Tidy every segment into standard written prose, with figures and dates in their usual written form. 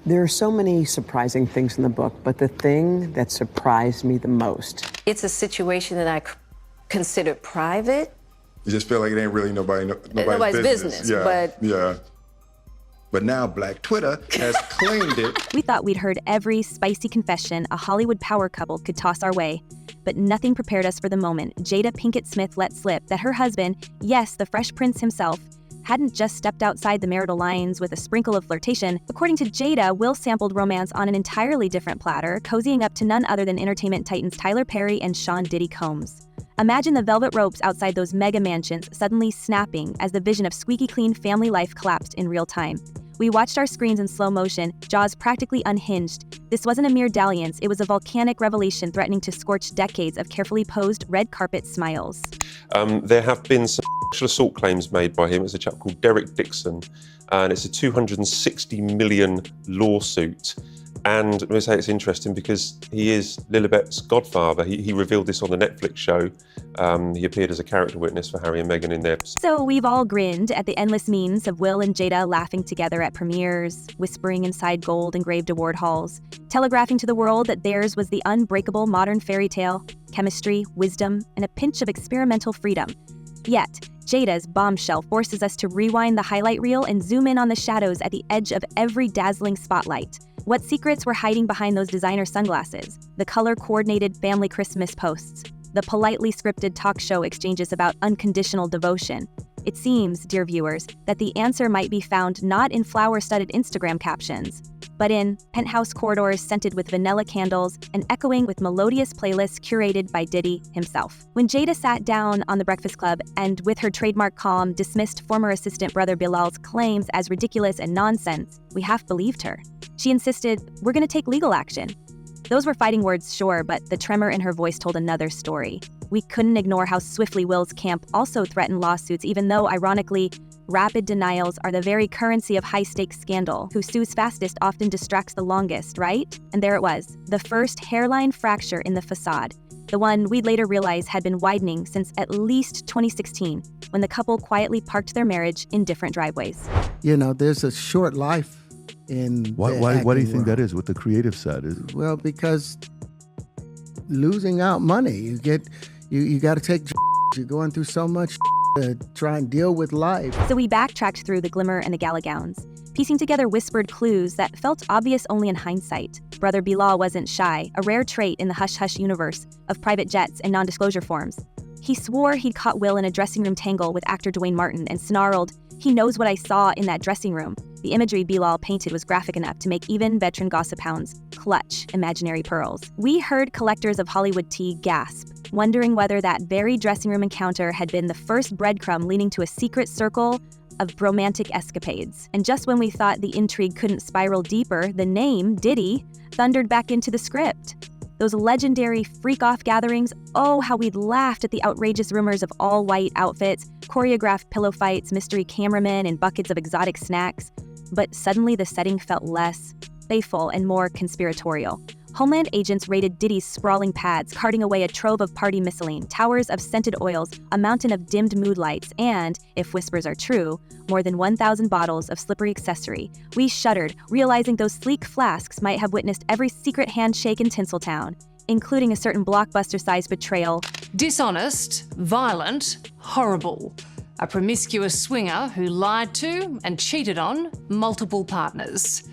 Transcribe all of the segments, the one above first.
There are so many surprising things in the book, but the thing that surprised me the most. It's a situation that I consider private. You just feel like it ain't really nobody's business. Yeah. But now Black Twitter has claimed it. We thought we'd heard every spicy confession a Hollywood power couple could toss our way. But nothing prepared us for the moment Jada Pinkett Smith let slip that her husband, yes, the Fresh Prince himself, hadn't just stepped outside the marital lines with a sprinkle of flirtation. According to Jada, Will sampled romance on an entirely different platter, cozying up to none other than entertainment titans Tyler Perry and Sean Diddy Combs. Imagine the velvet ropes outside those mega mansions suddenly snapping as the vision of squeaky clean family life collapsed in real time. We watched our screens in slow motion, jaws practically unhinged. This wasn't a mere dalliance, it was a volcanic revelation threatening to scorch decades of carefully posed red carpet smiles. There have been some sexual assault claims made by him. It's a chap called Derek Dixon, and it's a $260 million lawsuit. And I say it's interesting because he is Lilibet's godfather. He revealed this on the Netflix show. He appeared as a character witness for Harry and Meghan in there. So we've all grinned at the endless memes of Will and Jada laughing together at premieres, whispering inside gold-engraved award halls, telegraphing to the world that theirs was the unbreakable modern fairy tale, chemistry, wisdom, and a pinch of experimental freedom. Yet, Jada's bombshell forces us to rewind the highlight reel and zoom in on the shadows at the edge of every dazzling spotlight. What secrets were hiding behind those designer sunglasses, the color-coordinated family Christmas posts, the politely scripted talk show exchanges about unconditional devotion? It seems, dear viewers, that the answer might be found not in flower-studded Instagram captions, but in penthouse corridors scented with vanilla candles and echoing with melodious playlists curated by Diddy himself. When Jada sat down on The Breakfast Club and with her trademark calm dismissed former assistant brother Bilal's claims as ridiculous and nonsense, we half believed her. She insisted, "We're gonna take legal action." Those were fighting words, sure, but the tremor in her voice told another story. We couldn't ignore how swiftly Will's camp also threatened lawsuits, even though, ironically, rapid denials are the very currency of high-stakes scandal. Who sues fastest often distracts the longest, right? And there it was, the first hairline fracture in the facade, the one we'd later realize had been widening since at least 2016, when the couple quietly parked their marriage in different driveways. You know, there's a short life in Why do you think that is, with the creative side? Well, because losing out money, you got to take. You're going through so much to try and deal with life. So we backtracked through the glimmer and the gala gowns, piecing together whispered clues that felt obvious only in hindsight. Brother Bilal wasn't shy, a rare trait in the hush-hush universe of private jets and non-disclosure forms. He swore he'd caught Will in a dressing room tangle with actor Dwayne Martin and snarled, "He knows what I saw in that dressing room." The imagery Bilal painted was graphic enough to make even veteran gossip hounds clutch imaginary pearls. We heard collectors of Hollywood tea gasp, wondering whether that very dressing room encounter had been the first breadcrumb leading to a secret circle of romantic escapades. And just when we thought the intrigue couldn't spiral deeper, the name, Diddy, thundered back into the script. Those legendary freak-off gatherings, oh, how we'd laughed at the outrageous rumors of all-white outfits, choreographed pillow fights, mystery cameramen, and buckets of exotic snacks. But suddenly the setting felt less playful and more conspiratorial. Homeland agents raided Diddy's sprawling pads, carting away a trove of party miscellane, towers of scented oils, a mountain of dimmed mood lights, and, if whispers are true, more than 1,000 bottles of slippery accessory. We shuddered, realizing those sleek flasks might have witnessed every secret handshake in Tinseltown, including a certain blockbuster-sized betrayal. Dishonest, violent, horrible. A promiscuous swinger who lied to and cheated on multiple partners.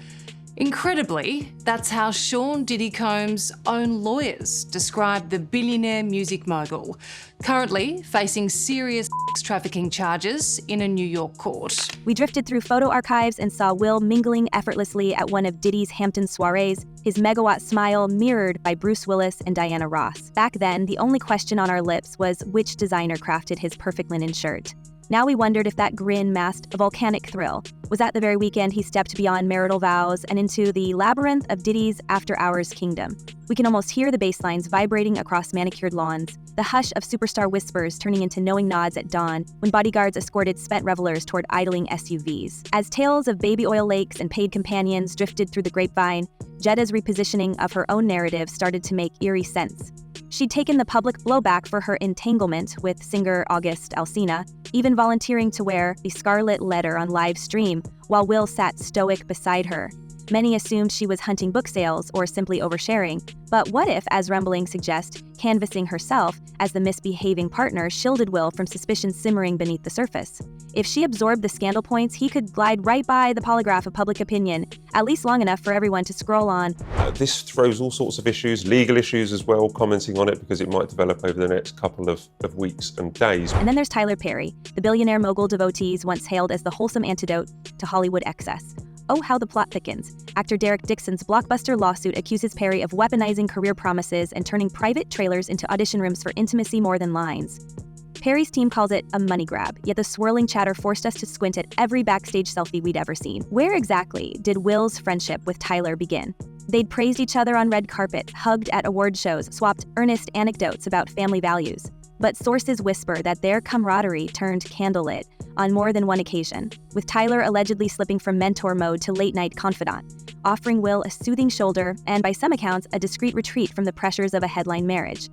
Incredibly, that's how Sean Diddy Combs' own lawyers described the billionaire music mogul, currently facing serious trafficking charges in a New York court. We drifted through photo archives and saw Will mingling effortlessly at one of Diddy's Hampton soirees, his megawatt smile mirrored by Bruce Willis and Diana Ross. Back then, the only question on our lips was which designer crafted his perfect linen shirt. Now we wondered if that grin masked a volcanic thrill. Was that the very weekend he stepped beyond marital vows and into the labyrinth of Diddy's after-hours kingdom? We can almost hear the bass lines vibrating across manicured lawns, the hush of superstar whispers turning into knowing nods at dawn when bodyguards escorted spent revelers toward idling SUVs. As tales of baby oil lakes and paid companions drifted through the grapevine, Jada's repositioning of her own narrative started to make eerie sense. She'd taken the public blowback for her entanglement with singer August Alsina, even volunteering to wear the scarlet letter on live stream while Will sat stoic beside her. Many assumed she was hunting book sales or simply oversharing, but what if, as rumblings suggest, canvassing herself as the misbehaving partner shielded Will from suspicion simmering beneath the surface? If she absorbed the scandal points, he could glide right by the polygraph of public opinion, at least long enough for everyone to scroll on. This throws all sorts of issues, legal issues as well, commenting on it because it might develop over the next couple of weeks and days. And then there's Tyler Perry, the billionaire mogul devotees once hailed as the wholesome antidote to Hollywood excess. Oh, how the plot thickens. Actor Derek Dixon's blockbuster lawsuit accuses Perry of weaponizing career promises and turning private trailers into audition rooms for intimacy more than lines. Perry's team calls it a money grab, yet the swirling chatter forced us to squint at every backstage selfie we'd ever seen. Where exactly did Will's friendship with Tyler begin? They'd praised each other on red carpet, hugged at award shows, swapped earnest anecdotes about family values. But sources whisper that their camaraderie turned candlelit on more than one occasion, with Tyler allegedly slipping from mentor mode to late-night confidant, offering Will a soothing shoulder and, by some accounts, a discreet retreat from the pressures of a headline marriage.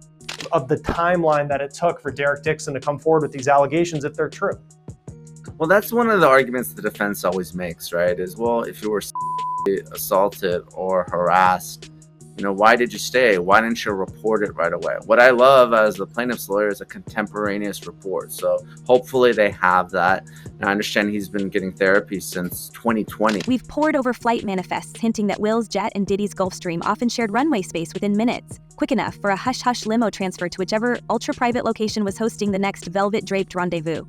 Of the timeline that it took for Derek Dixon to come forward with these allegations, if they're true. Well, that's one of the arguments the defense always makes, right? Is, well, if you were assaulted or harassed, why did you stay? Why didn't you report it right away? What I love as the plaintiff's lawyer is a contemporaneous report. So hopefully they have that. And I understand he's been getting therapy since 2020. We've pored over flight manifests hinting that Will's jet and Diddy's Gulfstream often shared runway space within minutes, quick enough for a hush-hush limo transfer to whichever ultra-private location was hosting the next velvet-draped rendezvous.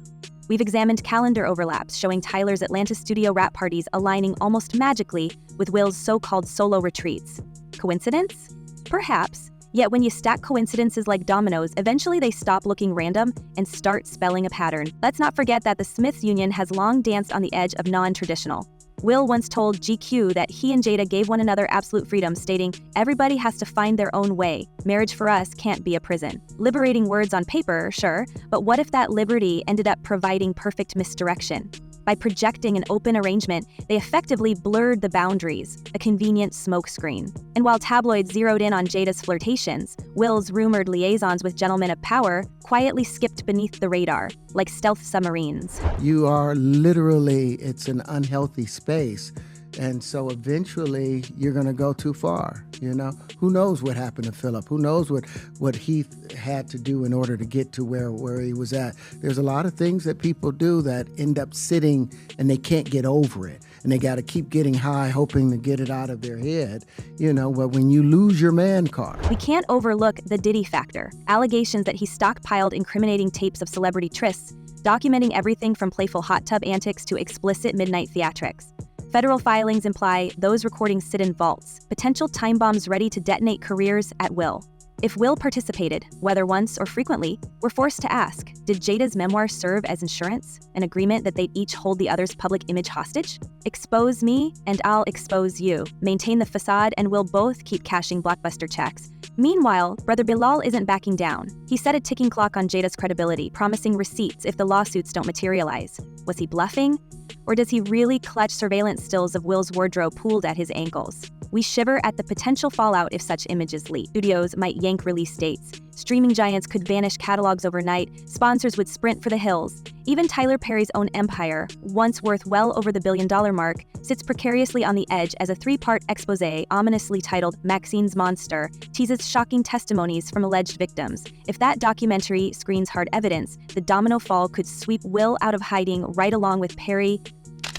We've examined calendar overlaps showing Tyler's Atlanta studio rap parties aligning almost magically with Will's so-called solo retreats. Coincidence? Perhaps. Yet when you stack coincidences like dominoes, eventually they stop looking random and start spelling a pattern. Let's not forget that the Smiths union has long danced on the edge of non-traditional. Will once told GQ that he and Jada gave one another absolute freedom, stating, "Everybody has to find their own way. Marriage for us can't be a prison." Liberating words on paper, sure, but what if that liberty ended up providing perfect misdirection? By projecting an open arrangement, they effectively blurred the boundaries, a convenient smokescreen. And while tabloids zeroed in on Jada's flirtations, Will's rumored liaisons with gentlemen of power quietly skipped beneath the radar, like stealth submarines. You are literally, it's an unhealthy space. And so eventually you're going to go too far, Who knows what happened to Philip? Who knows what he had to do in order to get to where he was at? There's a lot of things that people do that end up sitting and they can't get over it. And they got to keep getting high, hoping to get it out of their head, but when you lose your man card. We can't overlook the Diddy factor. Allegations that he stockpiled incriminating tapes of celebrity trysts, documenting everything from playful hot tub antics to explicit midnight theatrics. Federal filings imply those recordings sit in vaults, potential time bombs ready to detonate careers at will. If Will participated, whether once or frequently, we're forced to ask, did Jada's memoir serve as insurance, an agreement that they'd each hold the other's public image hostage? Expose me, and I'll expose you. Maintain the facade, and we'll both keep cashing blockbuster checks. Meanwhile, Brother Bilal isn't backing down. He set a ticking clock on Jada's credibility, promising receipts if the lawsuits don't materialize. Was he bluffing? Or does he really clutch surveillance stills of Will's wardrobe pooled at his ankles? We shiver at the potential fallout if such images leak. Studios might yank release dates. Streaming giants could vanish catalogs overnight. Sponsors would sprint for the hills. Even Tyler Perry's own empire, once worth well over the billion-dollar mark, sits precariously on the edge as a three-part exposé ominously titled Maxine's Monster teases shocking testimonies from alleged victims. If that documentary screens hard evidence, the domino fall could sweep Will out of hiding right along with Perry.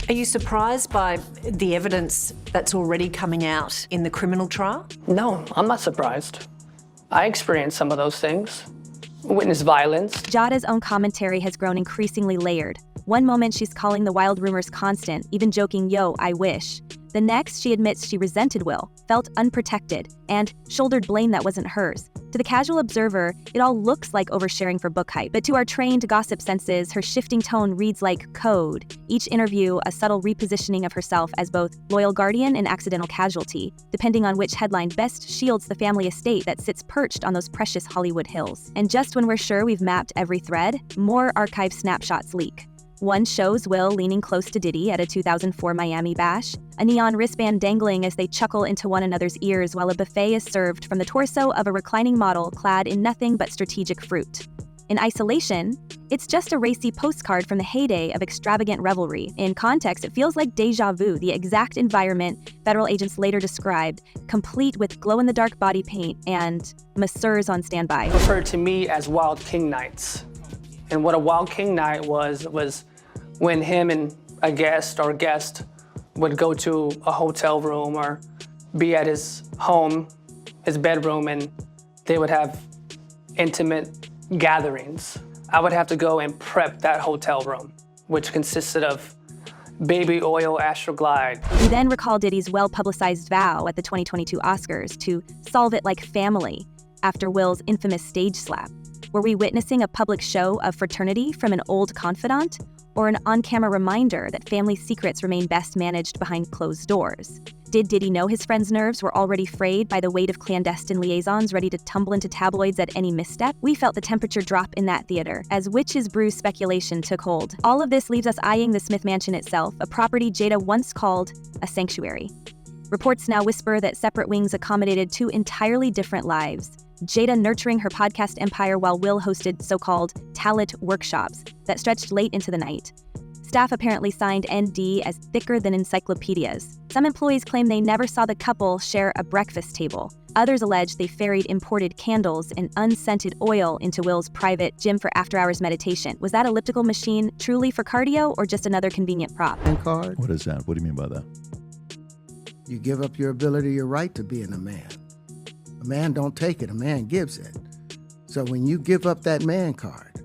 Are you surprised by the evidence that's already coming out in the criminal trial? No, I'm not surprised. I experienced some of those things. Witness violence. Jada's own commentary has grown increasingly layered. One moment she's calling the wild rumors constant, even joking, "Yo, I wish." The next, she admits she resented Will, felt unprotected, and shouldered blame that wasn't hers. To the casual observer, it all looks like oversharing for book hype, but to our trained gossip senses, her shifting tone reads like code. Each interview, a subtle repositioning of herself as both loyal guardian and accidental casualty, depending on which headline best shields the family estate that sits perched on those precious Hollywood hills. And just when we're sure we've mapped every thread, more archive snapshots leak. One shows Will leaning close to Diddy at a 2004 Miami bash, a neon wristband dangling as they chuckle into one another's ears while a buffet is served from the torso of a reclining model clad in nothing but strategic fruit. In isolation, it's just a racy postcard from the heyday of extravagant revelry. In context, it feels like deja vu, the exact environment federal agents later described, complete with glow-in-the-dark body paint and masseurs on standby. Referred to me as Wild King Nights. And what a Wild King Night was when him and a guest would go to a hotel room or be at his home, his bedroom, and they would have intimate gatherings. I would have to go and prep that hotel room, which consisted of baby oil Astroglide. We then recall Diddy's well-publicized vow at the 2022 Oscars to solve it like family after Will's infamous stage slap. Were we witnessing a public show of fraternity from an old confidant, or an on-camera reminder that family secrets remain best managed behind closed doors? Did Diddy know his friends' nerves were already frayed by the weight of clandestine liaisons ready to tumble into tabloids at any misstep? We felt the temperature drop in that theater as witches brew speculation took hold. All of this leaves us eyeing the Smith Mansion itself, a property Jada once called a sanctuary. Reports now whisper that separate wings accommodated two entirely different lives. Jada nurturing her podcast empire while Will hosted so-called talent workshops that stretched late into the night. Staff apparently signed ND as thicker than encyclopedias. Some employees claim they never saw the couple share a breakfast table. Others allege they ferried imported candles and unscented oil into Will's private gym for after-hours meditation. Was that elliptical machine truly for cardio or just another convenient prop? Card. What is that? What do you mean by that? You give up your ability, your right to being a man. A man don't take it, a man gives it. So when you give up that man card,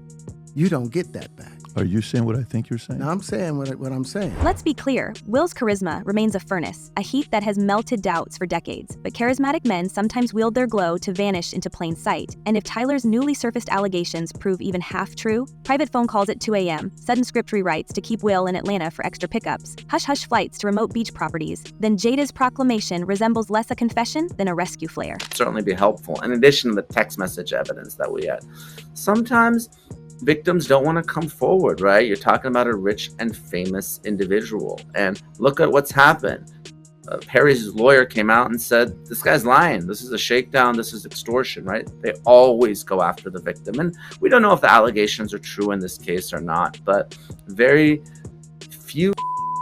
you don't get that back. Are you saying what I think you're saying? No, I'm saying what I'm saying. Let's be clear, Will's charisma remains a furnace, a heat that has melted doubts for decades. But charismatic men sometimes wield their glow to vanish into plain sight. And if Tyler's newly surfaced allegations prove even half true, private phone calls at 2 a.m., sudden script rewrites to keep Will in Atlanta for extra pickups, hush-hush flights to remote beach properties, then Jada's proclamation resembles less a confession than a rescue flare. Certainly be helpful, in addition to the text message evidence that we had. Sometimes victims don't want to come forward, right? You're talking about a rich and famous individual. And look at what's happened. Perry's lawyer came out and said, this guy's lying. This is a shakedown. This is extortion, right? They always go after the victim. And we don't know if the allegations are true in this case or not, but very few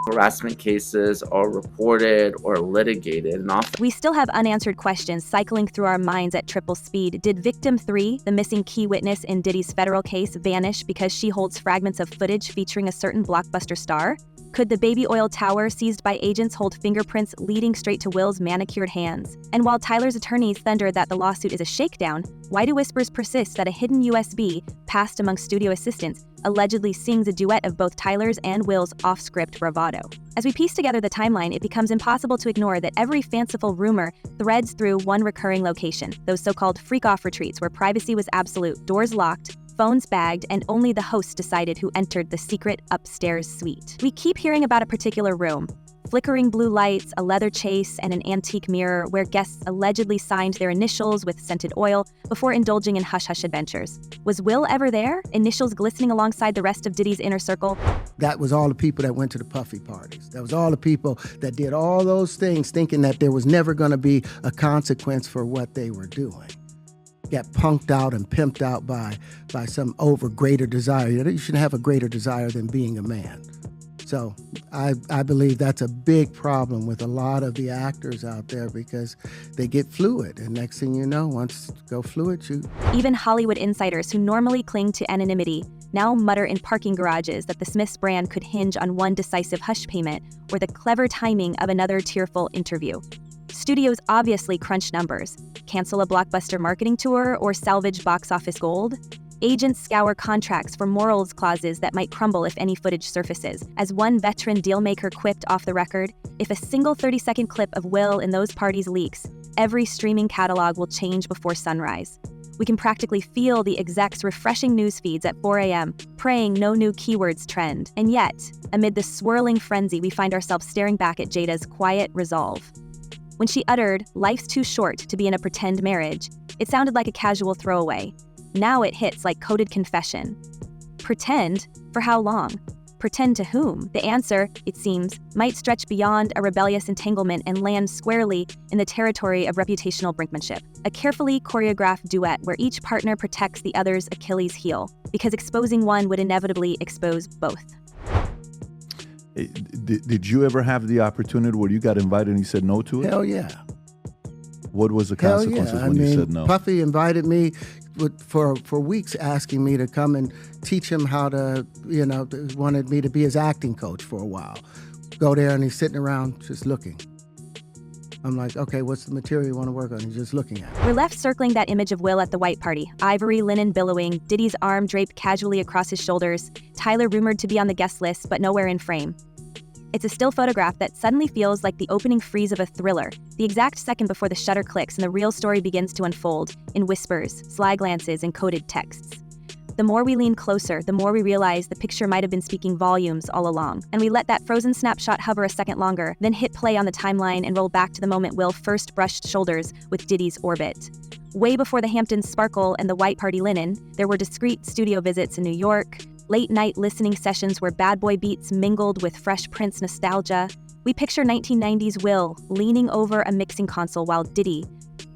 harassment cases are reported or litigated, and often we still have unanswered questions cycling through our minds at triple speed. Did victim 3, the missing key witness in Diddy's federal case, vanish because she holds fragments of footage featuring a certain blockbuster star? Could the baby oil tower seized by agents hold fingerprints leading straight to Will's manicured hands? And while Tyler's attorneys thunder that the lawsuit is a shakedown, why do whispers persist that a hidden USB, passed among studio assistants, allegedly sings a duet of both Tyler's and Will's off-script bravado? As we piece together the timeline, it becomes impossible to ignore that every fanciful rumor threads through one recurring location, those so-called freak-off retreats where privacy was absolute, doors locked, phones bagged, and only the host decided who entered the secret upstairs suite. We keep hearing about a particular room, flickering blue lights, a leather chase, and an antique mirror where guests allegedly signed their initials with scented oil before indulging in hush-hush adventures. Was Will ever there, initials glistening alongside the rest of Diddy's inner circle? That was all the people that went to the puffy parties. That was all the people that did all those things thinking that there was never going to be a consequence for what they were doing. Got punked out and pimped out by some greater desire. You shouldn't have a greater desire than being a man. So I believe that's a big problem with a lot of the actors out there because they get fluid. And next thing you know, once go fluid, you... Even Hollywood insiders who normally cling to anonymity now mutter in parking garages that the Smiths brand could hinge on one decisive hush payment or the clever timing of another tearful interview. Studios obviously crunch numbers. Cancel a blockbuster marketing tour or salvage box office gold? Agents scour contracts for morals clauses that might crumble if any footage surfaces. As one veteran dealmaker quipped off the record, if a single 30-second clip of Will in those parties leaks, every streaming catalog will change before sunrise. We can practically feel the execs refreshing news feeds at 4 a.m., praying no new keywords trend. And yet, amid the swirling frenzy, we find ourselves staring back at Jada's quiet resolve. When she uttered, "Life's too short to be in a pretend marriage," it sounded like a casual throwaway. Now it hits like coded confession. Pretend? For how long? Pretend to whom? The answer, it seems, might stretch beyond a rebellious entanglement and land squarely in the territory of reputational brinkmanship. A carefully choreographed duet where each partner protects the other's Achilles heel, because exposing one would inevitably expose both. Did you ever have the opportunity where you got invited and you said no to it? Hell yeah. What was the consequences when you said no? Puffy invited me for weeks, asking me to come and teach him how to, wanted me to be his acting coach for a while. Go there and he's sitting around just looking. I'm like, okay, what's the material you want to work on? He's just looking at it. We're left circling that image of Will at the white party. Ivory linen billowing, Diddy's arm draped casually across his shoulders, Tyler rumored to be on the guest list but nowhere in frame. It's a still photograph that suddenly feels like the opening freeze of a thriller, the exact second before the shutter clicks and the real story begins to unfold, in whispers, sly glances, and coded texts. The more we lean closer, the more we realize the picture might have been speaking volumes all along. And we let that frozen snapshot hover a second longer, then hit play on the timeline and roll back to the moment Will first brushed shoulders with Diddy's orbit. Way before the Hamptons sparkle and the white party linen, there were discreet studio visits in New York, late-night listening sessions where bad boy beats mingled with Fresh Prince nostalgia. We picture 1990s Will leaning over a mixing console while Diddy,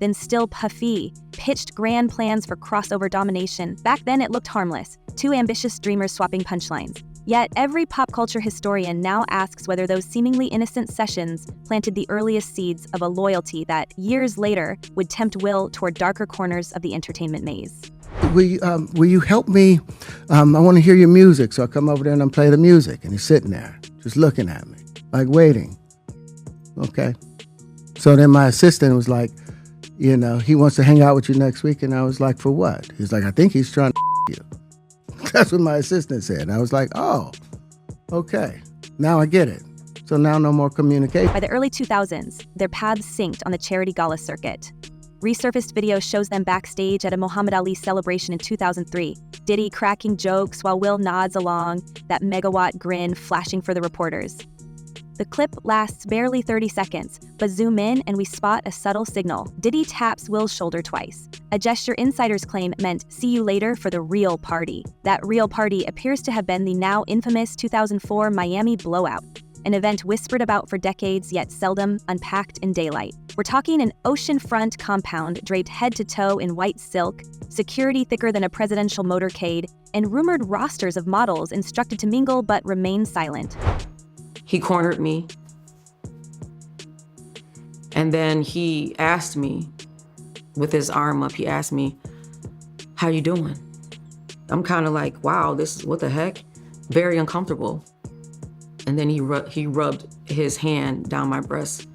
then still Puffy, pitched grand plans for crossover domination. Back then it looked harmless, two ambitious dreamers swapping punchlines. Yet every pop culture historian now asks whether those seemingly innocent sessions planted the earliest seeds of a loyalty that, years later, would tempt Will toward darker corners of the entertainment maze. Will you help me? I want to hear your music, so I come over there and I play the music. And he's sitting there, just looking at me, like waiting. Okay. So then my assistant was like, he wants to hang out with you next week. And I was like, for what? He's like, I think he's trying to you. That's what my assistant said. And I was like, oh, okay. Now I get it. So now no more communication. By the early 2000s, their paths synced on the charity gala circuit. Resurfaced video shows them backstage at a Muhammad Ali celebration in 2003. Diddy cracking jokes while Will nods along, that megawatt grin flashing for the reporters. The clip lasts barely 30 seconds, but zoom in and we spot a subtle signal. Diddy taps Will's shoulder twice, a gesture insiders claim meant see you later for the real party. That real party appears to have been the now infamous 2004 Miami blowout, an event whispered about for decades yet seldom unpacked in daylight. We're talking an oceanfront compound draped head to toe in white silk, security thicker than a presidential motorcade, and rumored rosters of models instructed to mingle but remain silent. He cornered me. And then he asked me, with his arm up, he asked me, how you doing? I'm kind of like, wow, what the heck? Very uncomfortable. And then he rubbed his hand down my breast.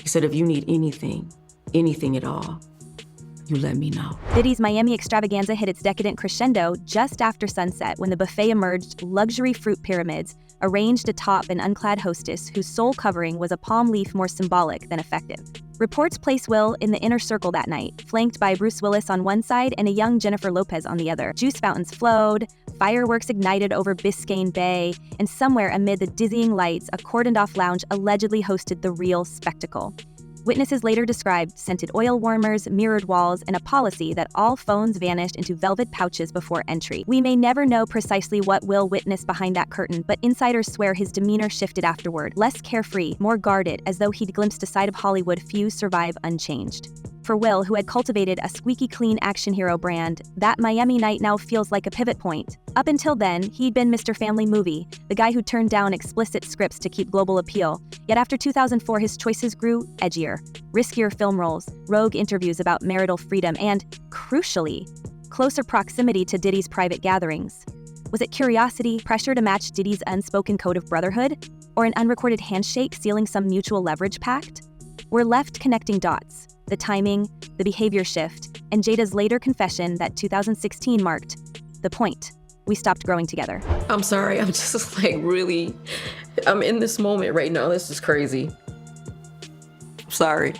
He said, if you need anything at all, you let me know. Diddy's Miami extravaganza hit its decadent crescendo just after sunset when the buffet emerged luxury fruit pyramids arranged atop an unclad hostess whose sole covering was a palm leaf more symbolic than effective. Reports place Will in the inner circle that night, flanked by Bruce Willis on one side and a young Jennifer Lopez on the other. Juice fountains flowed, fireworks ignited over Biscayne Bay, and somewhere amid the dizzying lights, a cordoned-off lounge allegedly hosted the real spectacle. Witnesses later described scented oil warmers, mirrored walls, and a policy that all phones vanished into velvet pouches before entry. We may never know precisely what Will witnessed behind that curtain, but insiders swear his demeanor shifted afterward, less carefree, more guarded, as though he'd glimpsed a side of Hollywood few survive unchanged. For Will, who had cultivated a squeaky clean action hero brand, that Miami night now feels like a pivot point. Up until then, he'd been Mr. Family Movie, the guy who turned down explicit scripts to keep global appeal. Yet after 2004, his choices grew edgier, riskier film roles, rogue interviews about marital freedom, and, crucially, closer proximity to Diddy's private gatherings. Was it curiosity, pressure to match Diddy's unspoken code of brotherhood, or an unrecorded handshake sealing some mutual leverage pact? We're left connecting dots. The timing, the behavior shift, and Jada's later confession that 2016 marked the point. We stopped growing together. I'm sorry, I'm just I'm in this moment right now. This is crazy. Sorry.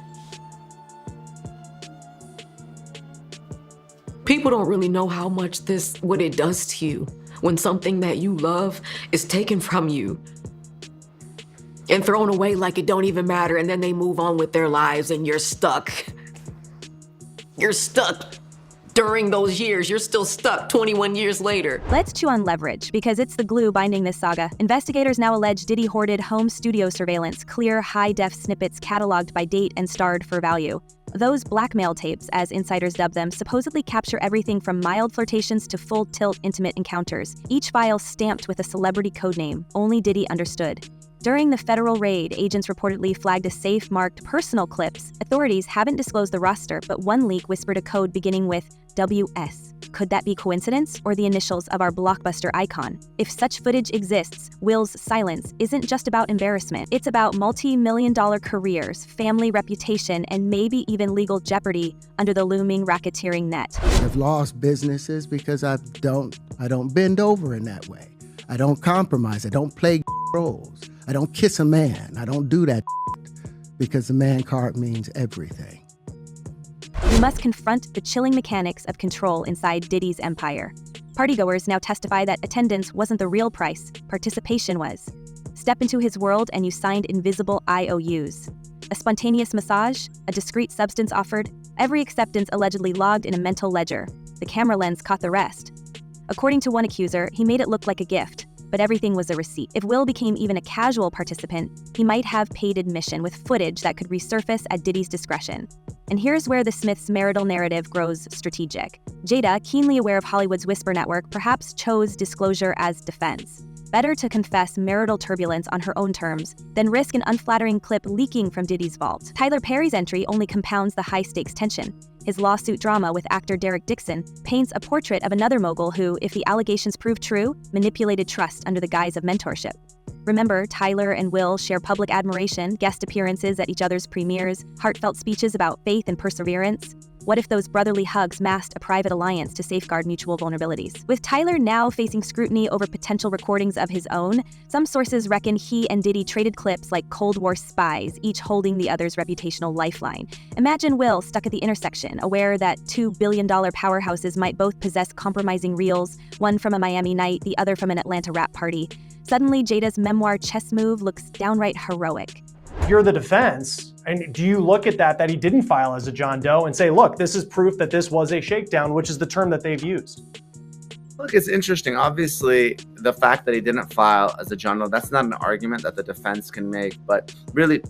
People don't really know how much what it does to you when something that you love is taken from you and thrown away like it don't even matter, and then they move on with their lives and you're stuck. You're stuck during those years. You're still stuck 21 years later. Let's chew on leverage, because it's the glue binding this saga. Investigators now allege Diddy hoarded home studio surveillance, clear high-def snippets cataloged by date and starred for value. Those blackmail tapes, as insiders dub them, supposedly capture everything from mild flirtations to full-tilt intimate encounters, each file stamped with a celebrity codename only Diddy understood. During the federal raid, agents reportedly flagged a safe marked personal clips. Authorities haven't disclosed the roster, but one leak whispered a code beginning with WS. Could that be coincidence or the initials of our blockbuster icon? If such footage exists, Will's silence isn't just about embarrassment. It's about multi-million-dollar careers, family reputation, and maybe even legal jeopardy under the looming racketeering net. I've lost businesses because I don't bend over in that way. I don't compromise. I don't play roles. I don't kiss a man. I don't do that because the man card means everything. We must confront the chilling mechanics of control inside Diddy's empire. Partygoers now testify that attendance wasn't the real price, participation was. Step into his world and you signed invisible IOUs. A spontaneous massage, a discreet substance offered, every acceptance allegedly logged in a mental ledger. The camera lens caught the rest. According to one accuser, he made it look like a gift, but everything was a receipt. If Will became even a casual participant, he might have paid admission with footage that could resurface at Diddy's discretion. And here's where the Smiths' marital narrative grows strategic. Jada, keenly aware of Hollywood's Whisper network, perhaps chose disclosure as defense. Better to confess marital turbulence on her own terms than risk an unflattering clip leaking from Diddy's vault. Tyler Perry's entry only compounds the high-stakes tension. His lawsuit drama with actor Derek Dixon paints a portrait of another mogul who, if the allegations prove true, manipulated trust under the guise of mentorship. Remember, Tyler and Will share public admiration, guest appearances at each other's premieres, heartfelt speeches about faith and perseverance. What if those brotherly hugs masked a private alliance to safeguard mutual vulnerabilities? With Tyler now facing scrutiny over potential recordings of his own, some sources reckon he and Diddy traded clips like Cold War spies, each holding the other's reputational lifeline. Imagine Will stuck at the intersection, aware that $2 billion powerhouses might both possess compromising reels, one from a Miami night, the other from an Atlanta rap party. Suddenly, Jada's memoir chess move looks downright heroic. You're the defense, and do you look at that he didn't file as a John Doe and say, look, this is proof that this was a shakedown, which is the term that they've used? Look, it's interesting. Obviously, the fact that he didn't file as a John Doe, that's not an argument that the defense can make. But really,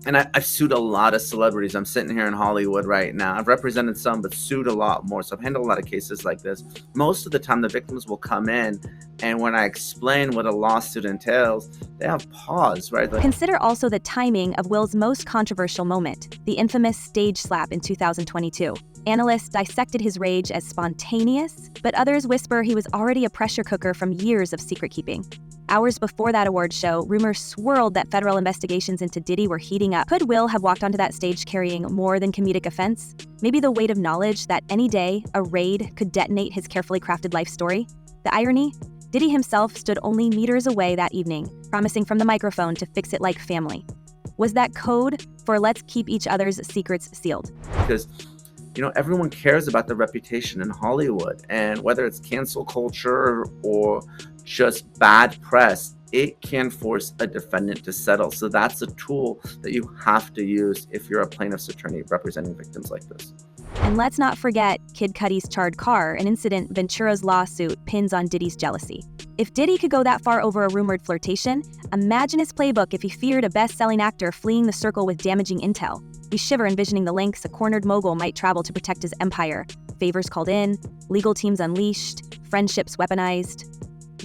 and I've sued a lot of celebrities. I'm sitting here in Hollywood right now. I've represented some, but sued a lot more. So I've handled a lot of cases like this. Most of the time, the victims will come in, and when I explain what a lawsuit entails, they have pause, right? Consider also the timing of Will's most controversial moment, the infamous stage slap in 2022. Analysts dissected his rage as spontaneous, but others whisper he was already a pressure cooker from years of secret keeping. Hours before that awards show, rumors swirled that federal investigations into Diddy were heating up. Could Will have walked onto that stage carrying more than comedic offense? Maybe the weight of knowledge that any day, a raid could detonate his carefully crafted life story? The irony? Diddy himself stood only meters away that evening, promising from the microphone to fix it like family. Was that code for let's keep each other's secrets sealed? Because, everyone cares about the reputation in Hollywood, and whether it's cancel culture or just bad press, it can force a defendant to settle. So that's a tool that you have to use if you're a plaintiff's attorney representing victims like this. And let's not forget Kid Cudi's charred car, an incident Ventura's lawsuit pins on Diddy's jealousy. If Diddy could go that far over a rumored flirtation, imagine his playbook if he feared a best-selling actor fleeing the circle with damaging intel. We shiver envisioning the lengths a cornered mogul might travel to protect his empire. Favors called in, legal teams unleashed, friendships weaponized.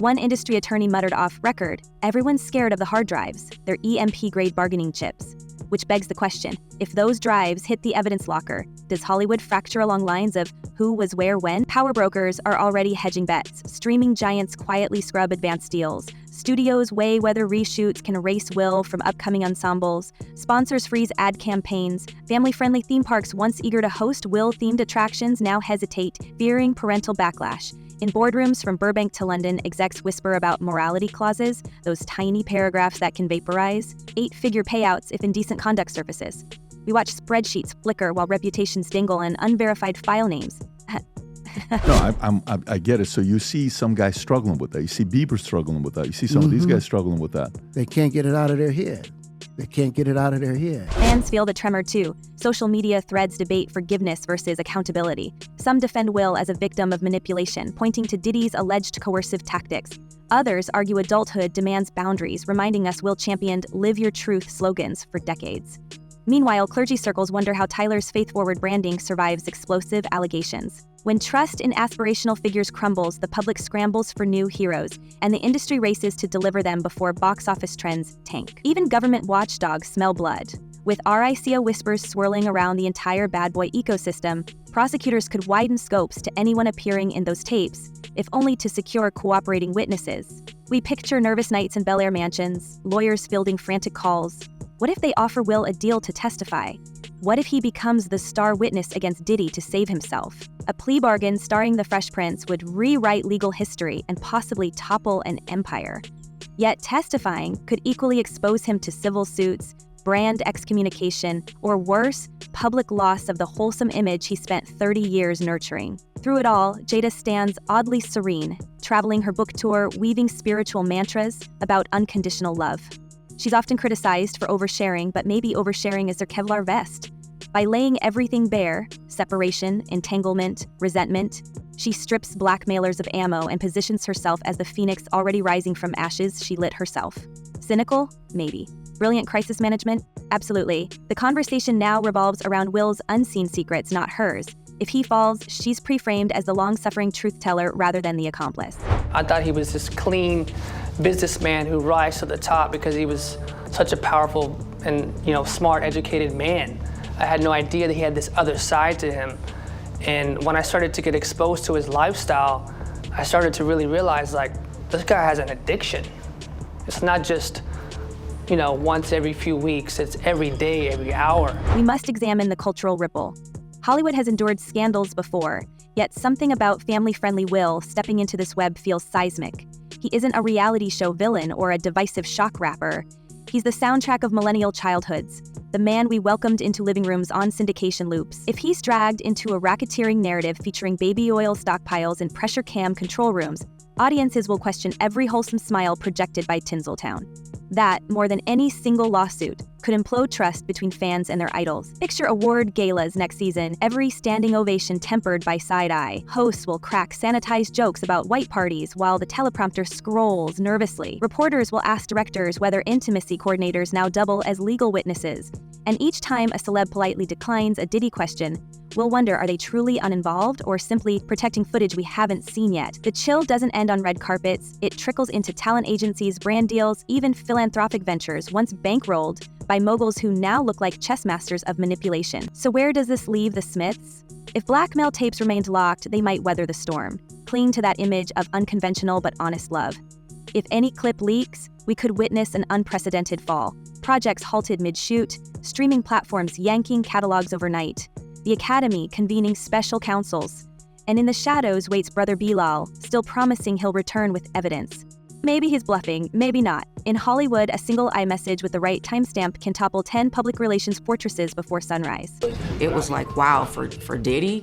One industry attorney muttered off record, everyone's scared of the hard drives, their EMP-grade bargaining chips. Which begs the question, if those drives hit the evidence locker, does Hollywood fracture along lines of who was where when? Power brokers are already hedging bets. Streaming giants quietly scrub advanced deals. Studios weigh whether reshoots can erase Will from upcoming ensembles. Sponsors freeze ad campaigns. Family-friendly theme parks once eager to host Will-themed attractions now hesitate, fearing parental backlash. In boardrooms from Burbank to London, execs whisper about morality clauses, those tiny paragraphs that can vaporize, 8-figure payouts if indecent conduct surfaces. We watch spreadsheets flicker while reputations dingle and unverified file names. No, I get it. So you see some guys struggling with that. You see Bieber struggling with that. You see some of these guys struggling with that. They can't get it out of their head. They can't get it out of their head. Fans feel the tremor too. Social media threads debate forgiveness versus accountability. Some defend Will as a victim of manipulation, pointing to Diddy's alleged coercive tactics. Others argue adulthood demands boundaries, reminding us Will championed "Live Your Truth" slogans for decades. Meanwhile, clergy circles wonder how Tyler's faith-forward branding survives explosive allegations. When trust in aspirational figures crumbles, the public scrambles for new heroes, and the industry races to deliver them before box office trends tank. Even government watchdogs smell blood. With RICO whispers swirling around the entire bad boy ecosystem, prosecutors could widen scopes to anyone appearing in those tapes, if only to secure cooperating witnesses. We picture nervous nights in Bel Air mansions, lawyers fielding frantic calls. What if they offer Will a deal to testify? What if he becomes the star witness against Diddy to save himself? A plea bargain starring the Fresh Prince would rewrite legal history and possibly topple an empire. Yet testifying could equally expose him to civil suits, brand excommunication, or worse, public loss of the wholesome image he spent 30 years nurturing. Through it all, Jada stands oddly serene, traveling her book tour, weaving spiritual mantras about unconditional love. She's often criticized for oversharing, but maybe oversharing is her Kevlar vest. By laying everything bare, separation, entanglement, resentment, she strips blackmailers of ammo and positions herself as the phoenix already rising from ashes she lit herself. Cynical? Maybe. Brilliant crisis management? Absolutely. The conversation now revolves around Will's unseen secrets, not hers. If he falls, she's pre-framed as the long-suffering truth teller rather than the accomplice. I thought he was this clean businessman who rise to the top because he was such a powerful and smart, educated man. I had no idea that he had this other side to him. And when I started to get exposed to his lifestyle, I started to really realize, this guy has an addiction. It's not just, once every few weeks, it's every day, every hour. We must examine the cultural ripple. Hollywood has endured scandals before, yet something about family-friendly Will stepping into this web feels seismic. He isn't a reality show villain or a divisive shock rapper. He's the soundtrack of millennial childhoods, the man we welcomed into living rooms on syndication loops. If he's dragged into a racketeering narrative featuring baby oil stockpiles and pressure cam control rooms, audiences will question every wholesome smile projected by Tinseltown. That, more than any single lawsuit, could implode trust between fans and their idols. Picture award galas next season, every standing ovation tempered by side-eye. Hosts will crack sanitized jokes about white parties while the teleprompter scrolls nervously. Reporters will ask directors whether intimacy coordinators now double as legal witnesses. And each time a celeb politely declines a Diddy question, we'll wonder, are they truly uninvolved or simply protecting footage we haven't seen yet? The chill doesn't end on red carpets. It trickles into talent agencies, brand deals, even philanthropic ventures once bankrolled by moguls who now look like chess masters of manipulation. So where does this leave the Smiths? If blackmail tapes remained locked, they might weather the storm, cling to that image of unconventional but honest love. If any clip leaks, we could witness an unprecedented fall. Projects halted mid-shoot, streaming platforms yanking catalogs overnight, the Academy convening special counsels, and in the shadows waits brother Bilal, still promising he'll return with evidence. Maybe he's bluffing, maybe not. In Hollywood, a single iMessage with the right timestamp can topple 10 public relations fortresses before sunrise. It was like, wow, for Diddy?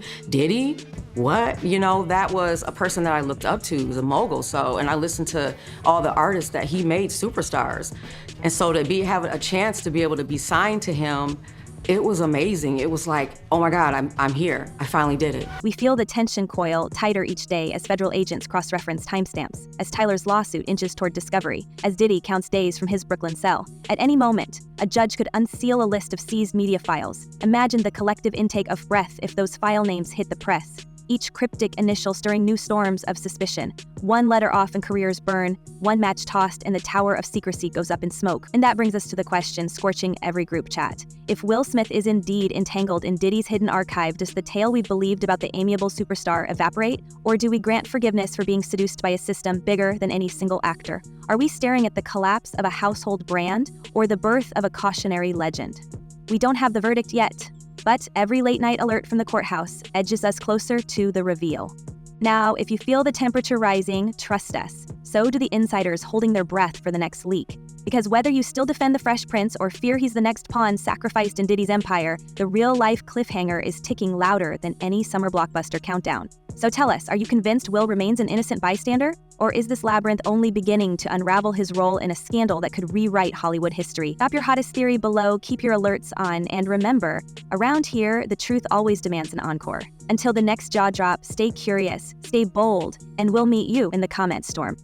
What? That was a person that I looked up to, was a mogul. And I listened to all the artists that he made superstars. And so to have a chance to be able to be signed to him, it was amazing. It was like, oh my God, I'm here. I finally did it. We feel the tension coil tighter each day as federal agents cross-reference timestamps, as Tyler's lawsuit inches toward discovery, as Diddy counts days from his Brooklyn cell. At any moment, a judge could unseal a list of seized media files. Imagine the collective intake of breath if those file names hit the press. Each cryptic initial stirring new storms of suspicion. One letter off and careers burn, one match tossed and the tower of secrecy goes up in smoke. And that brings us to the question scorching every group chat. If Will Smith is indeed entangled in Diddy's hidden archive, does the tale we believed about the amiable superstar evaporate? Or do we grant forgiveness for being seduced by a system bigger than any single actor? Are we staring at the collapse of a household brand or the birth of a cautionary legend? We don't have the verdict yet. But every late-night alert from the courthouse edges us closer to the reveal. Now, if you feel the temperature rising, trust us. So do the insiders holding their breath for the next leak. Because whether you still defend the Fresh Prince or fear he's the next pawn sacrificed in Diddy's empire, the real-life cliffhanger is ticking louder than any summer blockbuster countdown. So tell us, are you convinced Will remains an innocent bystander? Or is this labyrinth only beginning to unravel his role in a scandal that could rewrite Hollywood history? Drop your hottest theory below, keep your alerts on, and remember, around here, the truth always demands an encore. Until the next jaw drop, stay curious, stay bold, and we'll meet you in the comment storm.